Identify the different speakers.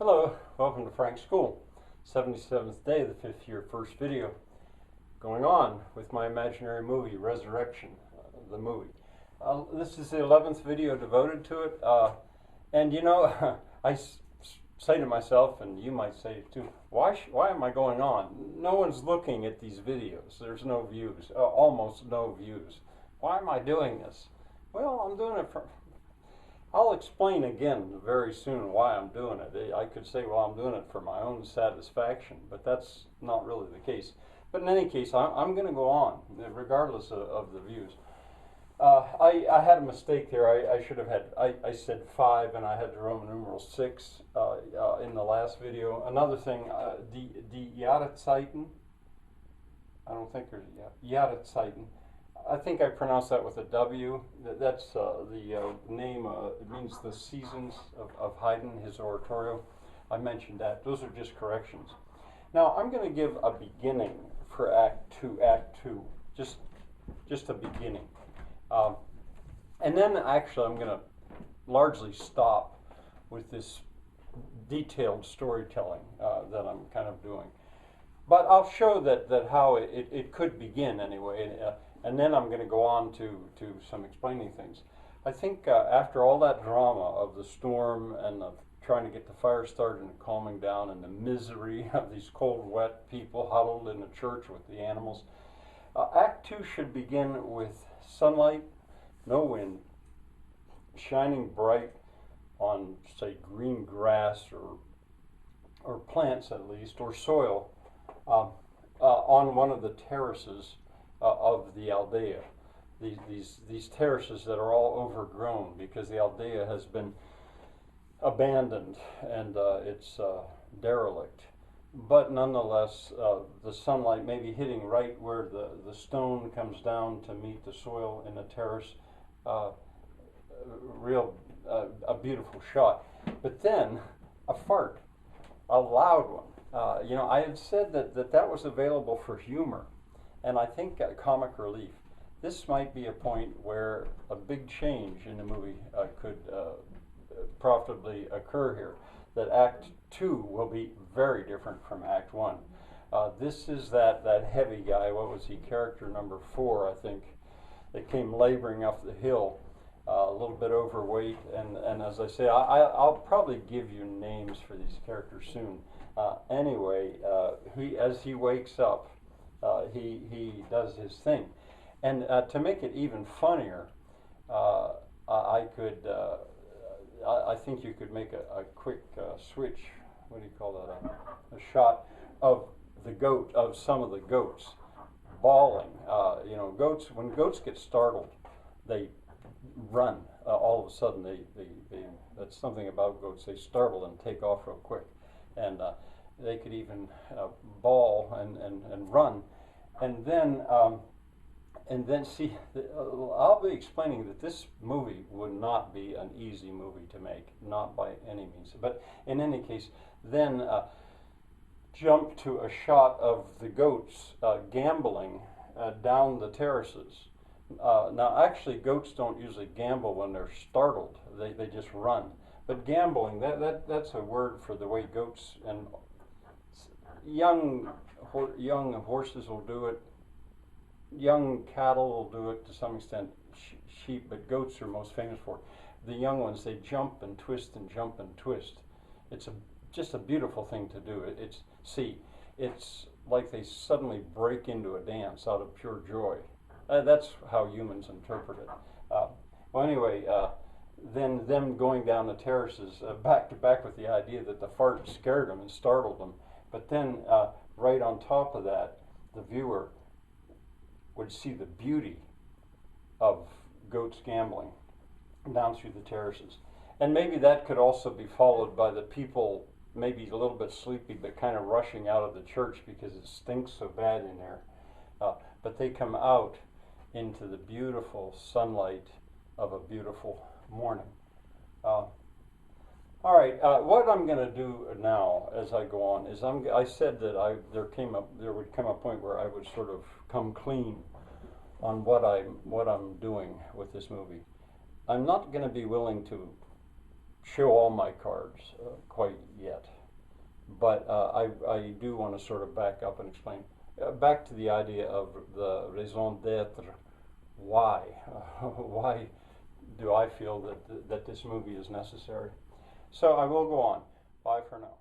Speaker 1: Hello, welcome to Frank's School. 77th day, the 5th year, first video. Going on with my imaginary movie, Resurrection, the movie. This is the 11th video devoted to it. And you know, say to myself, and you might say it too, why am I going on? No one's looking at these videos. There's no views, almost no views. Why am I doing this? Well, I'm doing it for... I'll explain again very soon why I'm doing it. I could say, well, I'm doing it for my own satisfaction, but that's not really the case. But in any case, I'm going to go on, regardless of the views. I had a mistake there. I should have had, I said 5 and I had the Roman numeral 6 in the last video. Another thing, die Jahreszeiten. I don't think there's Jahreszeiten. I think I pronounced that with a W. That's the name, it means the seasons of Haydn, his oratorio. I mentioned that. Those are just corrections. Now, I'm going to give a beginning for Act 2, just a beginning. And then actually I'm going to largely stop with this detailed storytelling that I'm kind of doing. But I'll show that how it could begin anyway. And then I'm going to go on to some explaining things. I think after all that drama of the storm and of trying to get the fire started and calming down and the misery of these cold, wet people huddled in a church with the animals, Act 2 should begin with sunlight, no wind, shining bright on, say, green grass or plants at least, or soil on one of the terraces of the Aldea. These terraces that are all overgrown because the Aldea has been abandoned and it's derelict. But nonetheless, the sunlight may be hitting right where the stone comes down to meet the soil in the terrace. A beautiful shot. But then a fart, a loud one. You know, I had said that was available for humor. And I think comic relief. This might be a point where a big change in the movie could profitably occur here. That Act 2 will be very different from Act 1. This is that heavy guy, what was he, character number 4, I think, that came laboring up the hill, a little bit overweight. And as I say, I'll probably give you names for these characters soon. Anyway, as he wakes up, he does his thing. And to make it even funnier, I think you could make a quick switch, what do you call that, a shot of the goat, of some of the goats bawling. You know, when goats get startled, they run. All of a sudden, that's something about goats, they startle and take off real quick. And they could even bawl and run. And then see, I'll be explaining that this movie would not be an easy movie to make, not by any means. But in any case, then jump to a shot of the goats gambling down the terraces. Now, actually, goats don't usually gamble when they're startled. They just run. But gambling, that's a word for the way goats and young horses will do it. Young cattle will do it to some extent, sheep, but goats are most famous for it. The young ones, they jump and twist and jump and twist. It's just a beautiful thing to do. It's like they suddenly break into a dance out of pure joy. That's how humans interpret it. Well, anyway, then them going down the terraces, back to back with the idea that the fart scared them and startled them. But then right on top of that, the viewer would see the beauty of goats gambling down through the terraces. And maybe that could also be followed by the people, maybe a little bit sleepy, but kind of rushing out of the church because it stinks so bad in there. But they come out into the beautiful sunlight of a beautiful morning. All right, what I'm going to do now as I go on is I said that there would come a point where I would sort of come clean on what I'm doing with this movie. I'm not going to be willing to show all my cards quite yet. But I do want to sort of back up and explain. Back to the idea of the raison d'etre. Why? Why do I feel that this movie is necessary? So I will go on. Bye for now.